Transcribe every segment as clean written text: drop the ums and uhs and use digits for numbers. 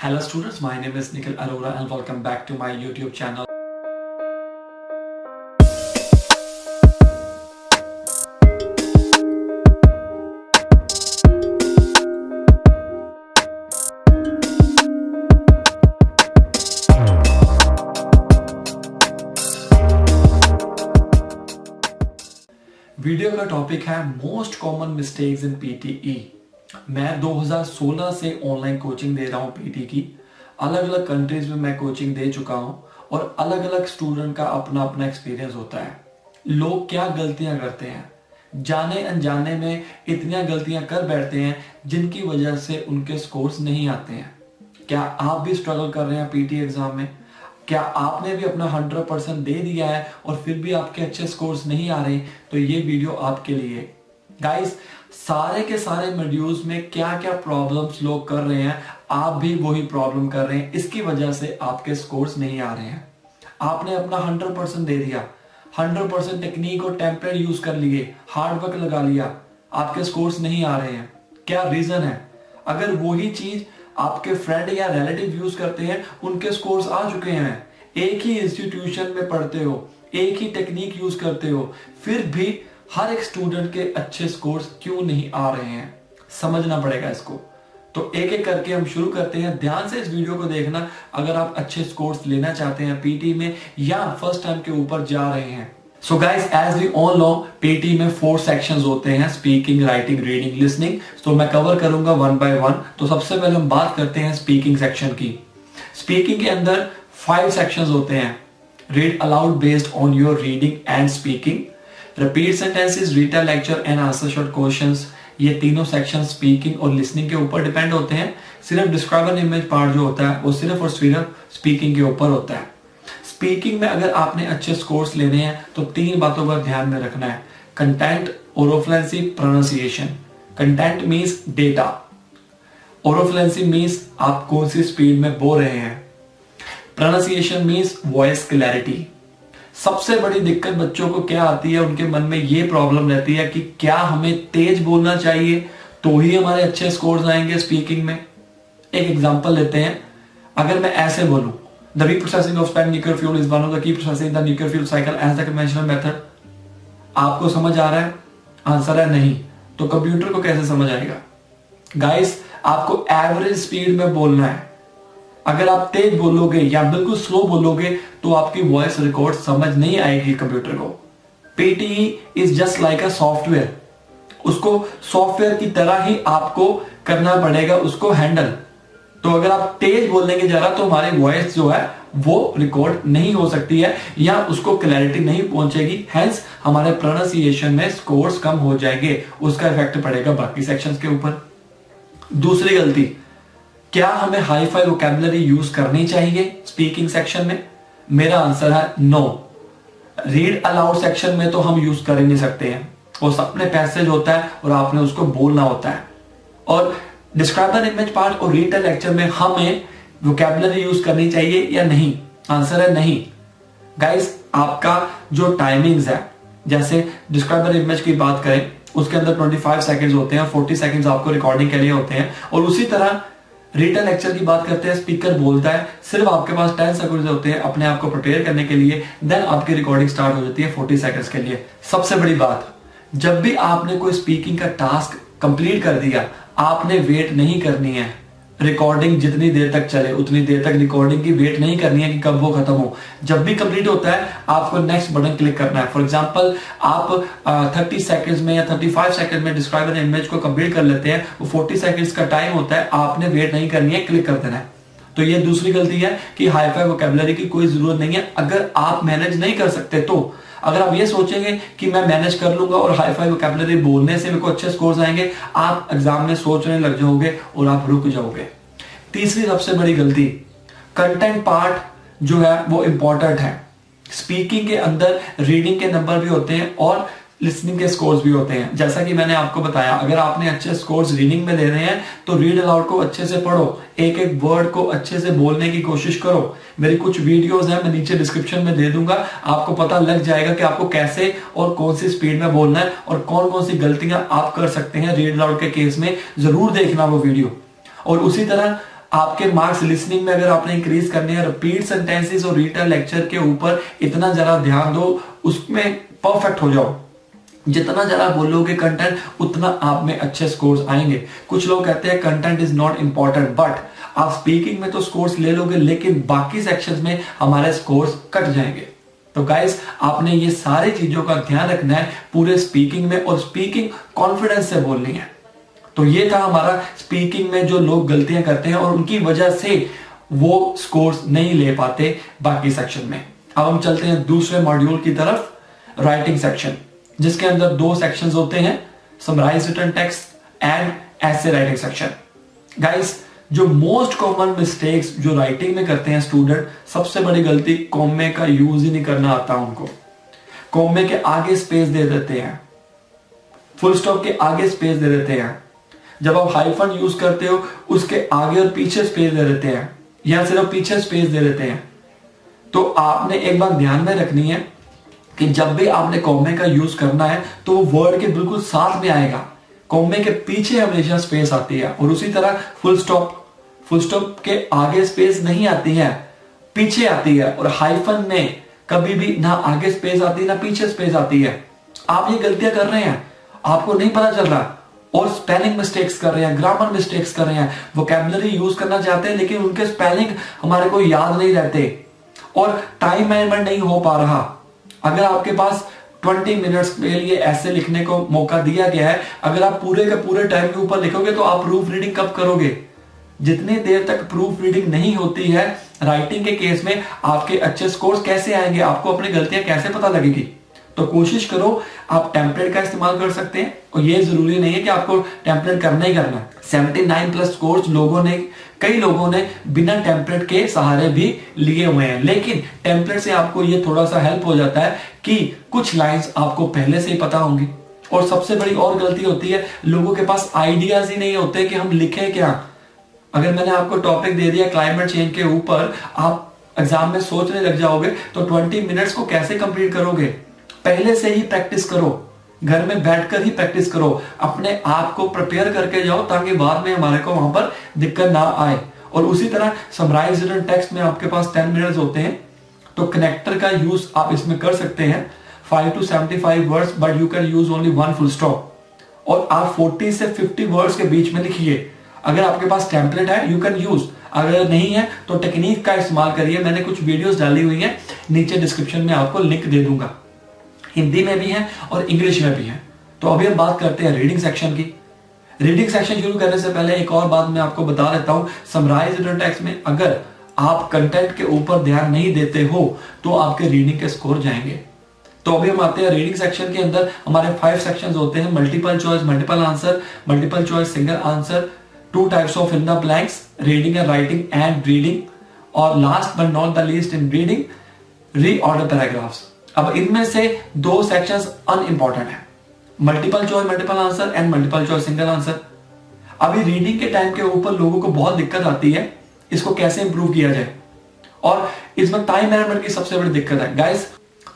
Hello students, my name is Nikhil Arora and welcome back to my YouTube channel. Video का topic है most common mistakes in PTE. मैं 2016 से online coaching दे रहा हूँ PT की। अलग अलग कंट्रीज में मैं कोचिंग दे चुका हूँ और अलग अलग स्टूडेंट का अपना अपना एक्सपीरियंस होता है। लोग क्या गलतियां करते हैं, जाने अनजाने में इतनी गलतियां कर बैठते हैं जिनकी वजह से उनके स्कोर्स नहीं आते हैं। क्या आप भी स्ट्रगल कर रहे हैं पीटी एग्जाम में? क्या आपने भी अपना 100% दे दिया है और फिर भी आपके अच्छे स्कोर्स नहीं आ रहे? तो ये वीडियो आपके लिए। गाइस, सारे के सारे मॉड्यूल्स में क्या क्या प्रॉब्लम्स लोग कर रहे हैं, आप भी वही प्रॉब्लम कर रहे हैं। इसकी वजह से आपके स्कोर्स नहीं आ रहे हैं। आपने अपना 100% दे दिया, 100% टेक्निक और टेम्पलेट यूज कर लिए, हार्ड वर्क लगा लिया, आपके स्कोर्स नहीं आ रहे हैं। क्या रीजन है? अगर वही चीज आपके फ्रेंड या रिलेटिव यूज करते हैं, उनके स्कोर्स आ चुके हैं, एक ही इंस्टीट्यूशन में पढ़ते हो, एक ही टेक्निक यूज करते हो, फिर भी हर एक स्टूडेंट के अच्छे स्कोर्स क्यों नहीं आ रहे हैं? समझना पड़ेगा इसको। तो एक एक करके हम शुरू करते हैं। ध्यान से इस वीडियो को देखना अगर आप अच्छे स्कोर्स लेना चाहते हैं पीटी में या फर्स्ट टाइम के ऊपर जा रहे हैं। So guys, as we all know, PT में 4 सेक्शंस होते हैं: स्पीकिंग, राइटिंग, रीडिंग, लिसनिंग। तो मैं कवर करूंगा 1 by 1। तो सबसे पहले हम बात करते हैं स्पीकिंग सेक्शन की। स्पीकिंग के अंदर 5 सेक्शंस होते हैं: read aloud based on your reading and speaking, repeat sentences, read a lecture and answer short questions. ये तीनों सेक्शन स्पीकिंग और लिसनिंग के ऊपर डिपेंड होते हैं। सिर्फ डिस्क्राइब एन इमेज पार्ट जो होता है वो सिर्फ और सिर्फ स्पीकिंग के ऊपर होता है। स्पीकिंग में अगर आपने अच्छे स्कोर्स लेने हैं तो 3 बातों पर ध्यान में रखना है: content, oral fluency, pronunciation. Content means data, oral fluency means आप कौन सी स्पीड में बोल रहे हैं, प्रोनाउंसिएशन मींस वॉइस क्लैरिटी। सबसे बड़ी दिक्कत बच्चों को क्या आती है, उनके मन में ये प्रॉब्लम रहती है कि क्या हमें तेज बोलना चाहिए तो ही हमारे अच्छे स्कोर्स आएंगे स्पीकिंग में। एक एग्जांपल लेते हैं। अगर मैं ऐसे बोलूं, the reprocessing of spent nuclear fuel is one of the key process in the nuclear fuel cycle as the conventional method. आपको समझ आ रहा है? आंसर है नहीं। तो कंप्यूटर को कैसे समझ आएगा? गाइस, आपको एवरेज स्पीड में बोलना है। अगर आप तेज बोलोगे या बिल्कुल स्लो बोलोगे तो आपकी वॉइस रिकॉर्ड समझ नहीं आएगी कंप्यूटर को। PTE is just like a software. उसको सॉफ्टवेयर की तरह ही आपको करना पड़ेगा उसको हैंडल। तो अगर आप तेज बोलने के जरा तो हमारी वॉइस जो है वो रिकॉर्ड नहीं हो सकती है या उसको क्लैरिटी नहीं पहुंचेगी। हेंस हमारे प्रोनाउंसिएशन में स्कोर्स कम हो जाएंगे। उसका इफेक्ट पड़ेगा बाकी सेक्शंस के ऊपर। दूसरी गलती, क्या हमें हाई फाई वोकैबुलरी यूज करनी चाहिए स्पीकिंग सेक्शन में? मेरा आंसर है नो। रीड अलाउड सेक्शन में तो हम यूज कर ही नहीं सकते हैं। वो अपने पैसेज होता है और आपने उसको बोलना होता है। और डिस्क्राइब एन इमेज पार्ट और रीड अ लेक्चर में हमें वोकैबुलरी यूज करनी चाहिए या नहीं? आंसर है नहीं। गाइस, आपका जो टाइमिंग्स है, जैसे डिस्क्राइब एन इमेज की बात करें, उसके अंदर 25 सेकंड्स होते हैं, 40 सेकंड्स आपको रिकॉर्डिंग के लिए होते हैं। और उसी तरह रिटन लेक्चर की बात करते हैं, स्पीकर बोलता है, सिर्फ आपके पास 10 सेकंड्स होते हैं अपने आप को प्रिपेयर करने के लिए। देन आपकी रिकॉर्डिंग स्टार्ट हो जाती है 40 सेकंड्स के लिए। सबसे बड़ी बात, जब भी आपने कोई स्पीकिंग का टास्क कंप्लीट कर दिया, आपने वेट नहीं करनी है रिकॉर्डिंग जितनी देर तक चले उतनी देर तक रिकॉर्डिंग की वेट नहीं करनी है कि कब वो खत्म हो। जब भी कंप्लीट होता है आपको नेक्स्ट बटन क्लिक करना है। फॉर एग्जांपल, आप 30 सेकंड्स में या 35 सेकंड में डिस्क्राइब एन इमेज को कंप्लीट कर लेते हैं, वो 40 सेकंड्स का टाइम होता है, आपने वेट नहीं करनी है, क्लिक कर देना है। तो ये दूसरी गलती है कि हाई फाई वोकैबुलरी की कोई जरूरत नहीं है अगर आप मैनेज नहीं कर सकते तो। अगर आप ये सोचेंगे कि मैं मैनेज कर लूंगा और हाई फाई वोकैबुलरी बोलने से मेरे को अच्छे स्कोर्स आएंगे, आप एग्जाम में सोचने लग जाओगे और आप रुक जाओगे। तीसरी सबसे बड़ी गलती, कंटेंट पार्ट जो है वो इंपॉर्टेंट है। स्पीकिंग के अंदर रीडिंग के नंबर भी होते हैं और लिसनिंग के स्कोर्स भी होते हैं। जैसा कि मैंने आपको बताया, अगर आपने अच्छे स्कोर्स रीडिंग में ले रहे हैं तो रीड अलाउड को अच्छे से पढ़ो, एक एक वर्ड को अच्छे से बोलने की कोशिश करो। मेरी कुछ वीडियोस हैं, मैं नीचे डिस्क्रिप्शन में दे दूंगा, आपको पता लग जाएगा कि आपको कैसे और कौन सी स्पीड में बोलना है और कौन कौन सी गलतियां आप कर सकते हैं रीड अलाउड के केस में। जरूर देखना वो वीडियो। और उसी तरह आपके मार्क्स लिसनिंग में अगर आपने इंक्रीज करने हैं, रिपीट सेंटेंसेस और रीडर लेक्चर के ऊपर इतना जरा ध्यान दो, उसमें परफेक्ट हो जाओ। जितना जरा बोलोगे कंटेंट उतना आप में अच्छे स्कोर्स आएंगे। कुछ लोग कहते हैं content is not important, but आप स्पीकिंग में तो स्कोर्स ले लोगे लेकिन बाकी सेक्शंस में हमारे स्कोर्स कट जाएंगे। तो गाइस आपने ये सारी चीजों का ध्यान रखना है पूरे स्पीकिंग में, और स्पीकिंग कॉन्फिडेंस से बोलनी है। तो ये था हमारा स्पीकिंग में जो लोग गलतियां करते हैं और उनकी वजह से वो स्कोर्स नहीं ले पाते बाकी सेक्शन में। अब हम चलते हैं दूसरे मॉड्यूल की तरफ, राइटिंग सेक्शन, जिसके अंदर 2 सेक्शंस होते हैं, summarize written text and essay writing section. Guys जो मोस्ट कॉमन मिस्टेक्स जो राइटिंग में करते हैं स्टूडेंट, सबसे बड़ी गलती कॉमे का यूज ही नहीं करना आता उनको। कॉमे के आगे स्पेस दे देते हैं, फुल स्टॉप के आगे स्पेस दे देते हैं। जब आप हाइफन यूज करते हो उसके आगे और पीछे स्पेस दे देते हैं, या सिर्फ पीछे स्पेस दे देते हैं। तो आपने एक बात ध्यान में रखनी है कि जब भी आपने कॉमे का यूज करना है तो वो वर्ड के बिल्कुल साथ में आएगा। कॉमे के पीछे हमेशा स्पेस आती है, और उसी तरह फुल स्टॉप के आगे स्पेस नहीं आती है, पीछे आती है। और हाइफन में कभी भी ना आगे स्पेस आती है ना पीछे स्पेस आती है। आप ये गलतियां कर रहे हैं, आपको नहीं पता चल रहा, और स्पेलिंग मिस्टेक्स कर रहे हैं, ग्रामर मिस्टेक्स कर रहे हैं, वोकैबुलरी यूज करना चाहते हैं लेकिन उनके स्पेलिंग हमारे को याद नहीं रहते, और टाइम मैनेजमेंट नहीं हो पा रहा। अगर आपके पास 20 मिनट्स के लिए ऐसे लिखने को मौका दिया गया है, अगर आप पूरे के पूरे टाइम के ऊपर लिखोगे तो आप प्रूफ रीडिंग कब करोगे? जितनी देर तक प्रूफ रीडिंग नहीं होती है राइटिंग के केस में, आपके अच्छे स्कोर्स कैसे आएंगे? आपको अपनी गलतियां कैसे पता लगेगी? तो कोशिश करो, आप टेम्पलेट का इस्तेमाल कर सकते हैं, और ये जरूरी नहीं है कि आपको टेम्पलेट करना ही करना। 79+ स्कोर्स कई लोगों ने बिना टेम्पलेट के सहारे भी लिए हुए हैं, लेकिन टेम्पलेट से आपको ये थोड़ा सा हेल्प हो जाता है कि कुछ लाइंस आपको पहले से ही पता होंगी। और सबसे बड़ी और गलती होती है, लोगों के पास आइडियाज ही नहीं होते कि हम लिखें क्या। अगर मैंने आपको टॉपिक दे दिया क्लाइमेट चेंज के ऊपर, आप एग्जाम में सोचने लग जाओगे तो 20 मिनट्स को कैसे कंप्लीट करोगे? पहले से ही प्रैक्टिस करो, घर में बैठकर ही प्रैक्टिस करो, अपने आप को प्रिपेयर करके जाओ ताकि बाद में हमारे को वहां पर दिक्कत ना आए। और उसी तरह समराइज रिटन टेक्स्ट में आपके पास 10 मिनट्स होते हैं, तो कनेक्टर का यूज आप इसमें कर सकते हैं 5 to 75 words, but you can use only 1 full stop, और आप 40 से 50 वर्ड्स के बीच में लिखिए। अगर आपके पास टेम्पलेट है यू कैन यूज, अगर नहीं है तो टेक्निक का इस्तेमाल करिए। मैंने कुछ वीडियोस डाली हुई है, नीचे डिस्क्रिप्शन में आपको लिंक दे दूंगा, हिंदी में भी है और इंग्लिश में भी है। तो अभी हम बात करते हैं रीडिंग सेक्शन की। रीडिंग सेक्शन शुरू करने से पहले एक और बात मैं आपको बता देता हूं, समराइज रिटन टेक्स्ट में अगर आप कंटेंट के ऊपर ध्यान नहीं देते हो तो आपके रीडिंग के स्कोर जाएंगे। तो अभी हम आते हैं रीडिंग सेक्शन के अंदर। हमारे 5 सेक्शंस होते हैं, multiple choice, multiple answer, multiple choice, single answer, 2 types of fill the blanks, reading and writing and reading, और last but not the least in reading, reorder paragraphs. अब इनमें से 2 सेक्शंस अनइंपॉर्टेंट है, multiple choice multiple answer and multiple choice single answer. अभी reading के time के ऊपर लोगों को बहुत दिक्कत आती है, इसको कैसे इंप्रूव किया जाए, और इसमें टाइम मैनेजमेंट की सबसे बड़ी दिक्कत है। गाइस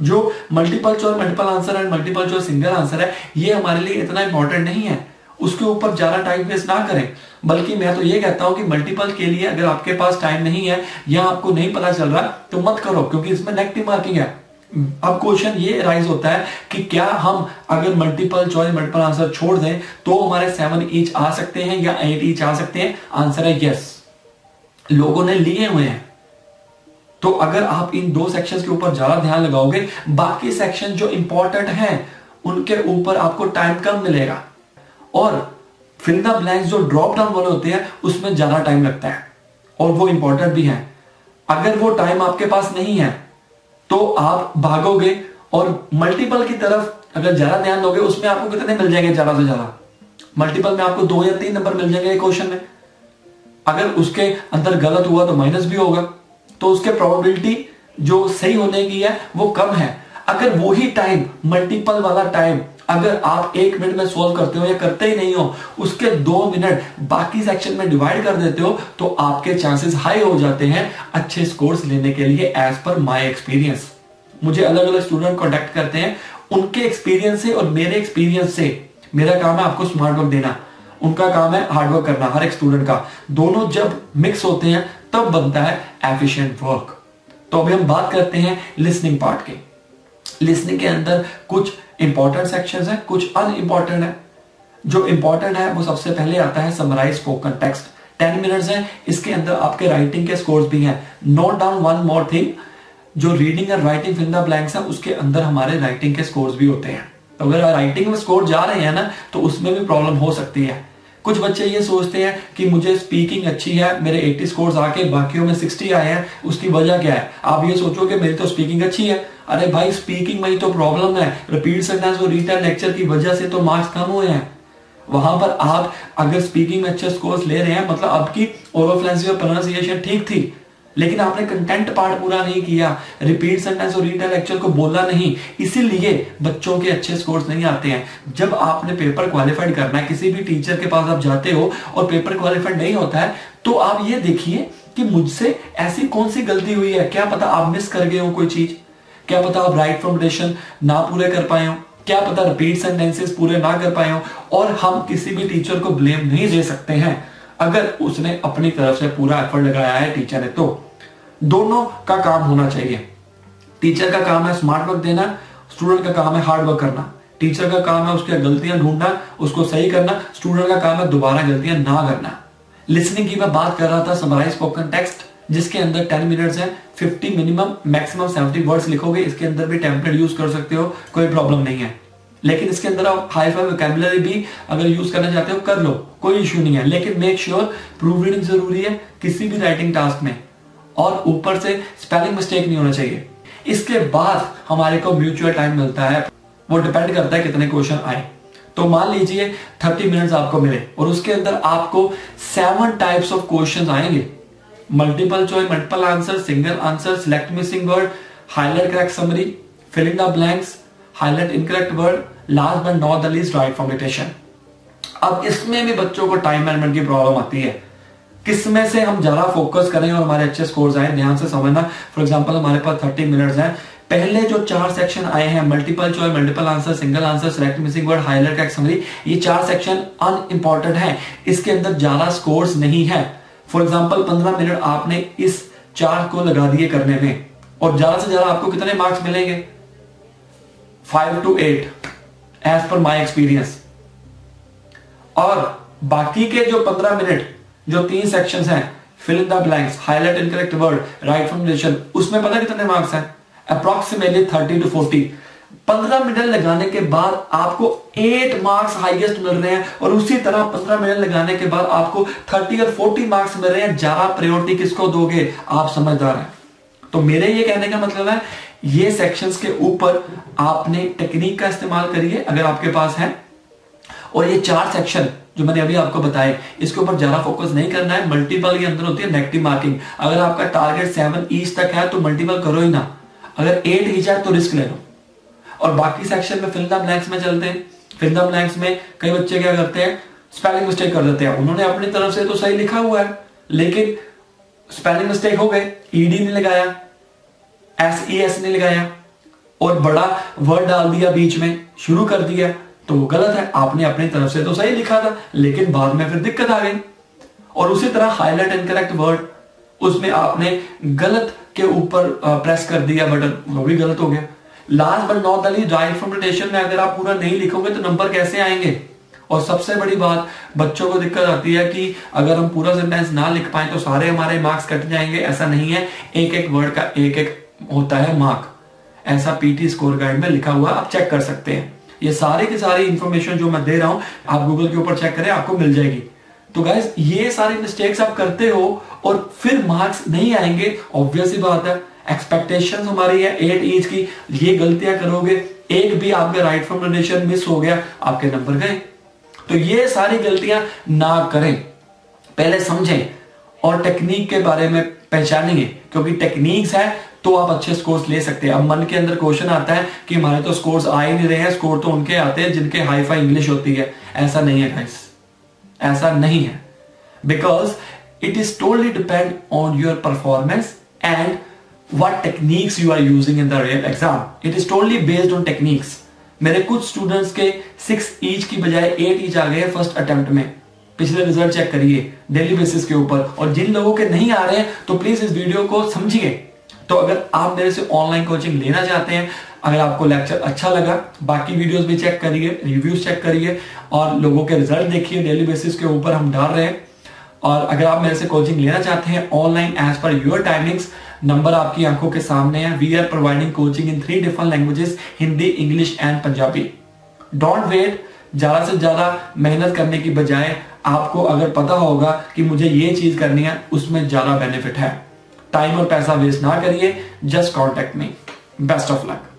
जो multiple choice multiple answer and multiple choice single answer है, ये हमारे लिए इतना इंपॉर्टेंट नहीं है, उसके ऊपर ज्यादा टाइम वेस्ट ना करें। बल्कि मैं तो ये कहता हूं कि मल्टीपल के लिए अगर आपके पास टाइम नहीं है या आपको नहीं पता चल रहा तो मत करो, क्योंकि इसमें नेगेटिव मार्किंग है। अब क्वेश्चन ये राइज होता है कि क्या हम अगर मल्टीपल चॉइस मल्टीपल आंसर छोड़ दें तो हमारे 7 ईच आ सकते हैं या 8 ईच आ सकते हैं? आंसर है यस, लोगों ने लिए हुए हैं। तो अगर आप इन 2 सेक्शंस के ऊपर ज्यादा ध्यान लगाओगे, बाकी सेक्शन जो इंपॉर्टेंट हैं उनके ऊपर आपको टाइम कम मिलेगा, और फिल द ब्लैंक्स जो ड्रॉप डाउन वाले होते हैं उसमें ज्यादा टाइम लगता है, और वो इंपॉर्टेंट भी है। अगर वो टाइम आपके पास नहीं है तो आप भागोगे, और मल्टीपल की तरफ अगर ज्यादा ध्यान दोगे उसमें आपको कितने मिल जाएंगे? ज्यादा से ज्यादा मल्टीपल में आपको 2 या 3 नंबर मिल जाएंगे क्वेश्चन में। अगर उसके अंदर गलत हुआ तो माइनस भी होगा, तो उसके प्रोबेबिलिटी जो सही होने की है वो कम है। अगर वही टाइम मल्टीपल वाला टाइम अगर आप 1 मिनट में सॉल्व करते हो या करते ही नहीं हो, उसके 2 मिनट बाकी सेक्शन में डिवाइड कर देते हो, तो आपके चांसेस हाई हो जाते हैं अच्छे स्कोर्स लेने के लिए। एज पर माय एक्सपीरियंस, मुझे अलग अलग स्टूडेंट कॉन्टेक्ट करते हैं, उनके एक्सपीरियंस से और मेरे एक्सपीरियंस से, मेरा काम है आपको स्मार्ट वर्क देना, उनका काम है हार्डवर्क करना, हर एक स्टूडेंट का। दोनों जब मिक्स होते हैं तब बनता है एफिशिएंट वर्क। तो अभी हम बात करते हैं लिसनिंग पार्ट के। लिसनिंग के अंदर कुछ इंपॉर्टेंट सेक्शंस हैं, कुछ अनइंपॉर्टेंट है। जो इंपॉर्टेंट है वो सबसे पहले आता है समराइज स्पोकन टेक्स्ट। 10 मिनट्स है, इसके अंदर आपके राइटिंग के स्कोर्स भी हैं। Note down one more thing, जो reading and writing fill the blanks है उसके अंदर हमारे राइटिंग के स्कोर्स भी होते हैं। तो अगर राइटिंग में स्कोर जा रहे हैं ना तो उसमें भी प्रॉब्लम हो सकती है। कुछ बच्चे ये सोचते हैं कि मुझे स्पीकिंग अच्छी है, मेरे 80 स्कोर्स आके बाकियों में 60 आए हैं, उसकी वजह क्या है? आप ये सोचो कि मेरी तो स्पीकिंग अच्छी है। अरे भाई, स्पीकिंग में ही तो प्रॉब्लम है। रिपीट सेंटेंस और रीड लेक्चर की वजह से तो मार्क्स कम हुए हैं। वहां पर आप अगर स्पीकिंग में अच्छे स्कोर्स ले रहे हैं, मतलब आपकी ओरल फ्लुएंसी और प्रोनाउंसिएशन ठीक थी, लेकिन आपने कंटेंट पार्ट पूरा नहीं किया, रिपीट सेंटेंस और रीड लेक्चर को बोला नहीं, इसीलिए बच्चों के अच्छे स्कोर्स नहीं आते हैं। जब आपने पेपर क्वालिफाइड करना है, किसी भी टीचर के पास आप जाते हो और पेपर क्वालिफाइड नहीं होता है, तो आप ये देखिए कि मुझसे ऐसी कौन सी गलती हुई है। क्या पता आप मिस कर गए हो कोई चीज, क्या पता आप राइट फॉर्मुलेशन ना पूरे कर पाए हो, क्या पता रिपीट सेंटेंसेस पूरे ना कर पाए हो। और हम किसी भी टीचर को ब्लेम नहीं दे सकते हैं अगर उसने अपनी तरफ से पूरा एफर्ट लगाया है टीचर ने। तो दोनों का काम होना चाहिए। टीचर का काम है स्मार्ट वर्क देना, स्टूडेंट का काम है हार्ड वर्क करना। टीचर का काम है उसकी गलतियां ढूंढना, उसको सही करना, स्टूडेंट का काम है दोबारा गलतियां ना करना। लिसनिंग की मैं बात कर रहा था, समराइज स्पोकन टेक्स्ट, जिसके अंदर 10 मिनट्स है, 50 मिनिमम, मैक्सिमम 70 वर्ड्स लिखोगे। इसके अंदर भी टेम्पलेट यूज कर सकते हो, कोई प्रॉब्लम नहीं है। लेकिन इसके अंदर आप हाई फाई वोकैबुलरी भी अगर यूज करना चाहते हो कर लो, कोई इश्यू नहीं है। लेकिन मेक श्योर प्रूफ रीडिंग जरूरी है किसी भी राइटिंग टास्क में, और ऊपर से स्पेलिंग मिस्टेक नहीं होना चाहिए। इसके बाद हमारे को म्यूचुअल टाइम मिलता है, वो डिपेंड करता है कितने क्वेश्चन आए। तो मान लीजिए 30 मिनट्स आपको मिले और उसके अंदर आपको 7 टाइप्स ऑफ क्वेश्चन आएंगे। Multiple choice, multiple answer, single answer, select missing word, highlight correct summary, fill in the blanks, highlight incorrect word, last but not the least write formulation. अब इसमें भी बच्चों को टाइम मैनेजमेंट की problem आती है, किसमें से हम ज्यादा फोकस करें और हमारे अच्छे स्कोर्स आए। ध्यान से समझना। फॉर एग्जांपल हमारे पास 30 मिनट्स हैं, पहले जो 4 सेक्शन आए हैं, multiple choice, multiple answer, single answer, select missing word, highlight correct summary, ये 4 सेक्शन अनइंपॉर्टेंट है, इसके अंदर ज्यादा स्कोर्स नहीं है। फॉर एग्जाम्पल 15 मिनट आपने इस 4 को लगा दिए करने में, और ज्यादा से ज्यादा आपको कितने मार्क्स मिलेंगे? 5 to 8 as per my experience. और बाकी के जो 15 मिनट, जो 3 सेक्शंस हैं, fill in the blanks, highlight incorrect word, write formulation, उसमें पता कितने मार्क्स हैं? Approximately 30 to 40। 15 मिनट लगाने के बाद आपको 8 मार्क्स हाईएस्ट मिल रहे हैं, और उसी तरह 15 मिनट लगाने के बाद आपको 30 और 40 मार्क्स मिल रहे हैं। ज्यादा प्रायोरिटी किसको दोगे? आप समझदार हैं। तो मेरे ये कहने का मतलब है, ये सेक्शंस के ऊपर आपने टेक्निक का इस्तेमाल करिए अगर आपके पास है, और ये 4 सेक्शन जो मैंने अभी आपको बताए, इसके ऊपर ज्यादा फोकस नहीं करना है। मल्टीपल के अंदर होती है नेगेटिव मार्किंग। अगर आपका टारगेट 7 ईच तक है तो मल्टीपल करो ही ना, अगर 8 ईच है तो रिस्क ले लो। और बाकी सेक्शन में फिल द ब्लैंक्स में चलते हैं। फिल द ब्लैंक्स में कई बच्चे क्या करते हैं? स्पेलिंग मिस्टेक कर देते हैं। उन्होंने अपनी तरफ से तो सही लिखा हुआ है, लेकिन स्पेलिंग मिस्टेक हो गए, ईडी नहीं लगाया, एस नहीं लगाया, और बड़ा वर्ड डाल दिया बीच में, शुरू कर दिया, तो वो गलत है। आपने अपनी तरफ से तो सही लिखा था, लेकिन बाद में फिर दिक्कत आ गई। और उसी तरह हाईलाइट इनकरेक्ट वर्ड, उसमें आपने गलत के ऊपर प्रेस कर दिया बटन, वो भी गलत हो गया। Last but not the least write formulation में अगर आप पूरा नहीं लिखोगे तो नंबर कैसे आएंगे? और सबसे बड़ी बात, बच्चों को दिक्कत आती है कि अगर हम पूरा सेंटेंस ना लिख पाए तो सारे हमारे मार्क्स कट जाएंगे। ऐसा नहीं है, एक एक वर्ड का एक एक होता है मार्क, ऐसा पीटी स्कोर गाइड में लिखा हुआ, आप चेक कर सकते हैं। ये सारी की सारी इंफॉर्मेशन जो मैं दे रहा हूं आप गूगल के ऊपर चेक करें, आपको मिल जाएगी। तो गाइस, ये सारी मिस्टेक्स आप करते हो और फिर मार्क्स नहीं आएंगे, ऑब्वियस ही बात है। एक्सपेक्टेशंस हमारी है 8 ईच की, ये गलतियां करोगे, एक भी आपका राइट फॉर्मुलेशन मिस हो गया, आपके नंबर गए। तो ये सारी गलतियां ना करें, पहले समझें और टेक्निक के बारे में पहचानेंगे, क्योंकि टेक्निक्स है तो आप अच्छे स्कोर्स ले सकते हैं। अब मन के अंदर क्वेश्चन आता है कि हमारे तो स्कोर्स आ ही नहीं रहे हैं, स्कोर तो उनके आते हैं जिनके हाई फाई इंग्लिश होती है। ऐसा नहीं है गाइस, ऐसा नहीं है, because it is totally depend on your performance and what techniques you are using in the real exam. It is totally based on techniques. मेरे कुछ स्टूडेंट्स के 6 ईच की बजाय 8 ईच आ गए फर्स्ट अटेम्प्ट में, पिछले रिजल्ट चेक करिए daily basis के ऊपर। और जिन लोगों के नहीं आ रहे हैं तो प्लीज इस वीडियो को समझिए। तो अगर आप मेरे से ऑनलाइन कोचिंग लेना चाहते हैं, अगर आपको लेक्चर अच्छा लगा, बाकी वीडियोस भी चेक करिए, रिव्यूज चेक करिए और लोगों के रिजल्ट देखिए डेली बेसिस के ऊपर हम डाल रहे हैं। और अगर आप मेरे से कोचिंग लेना चाहते हैं online as per your timings, number आपकी आंखों के सामने है। We are providing coaching in 3 different languages, Hindi, English and Punjabi. Don't wait. ज्यादा से ज्यादा मेहनत करने की बजाय आपको अगर पता होगा कि मुझे ये चीज करनी है, उसमें ज्यादा बेनिफिट है। टाइम और पैसा वेस्ट ना करिए, just contact me. Best of luck.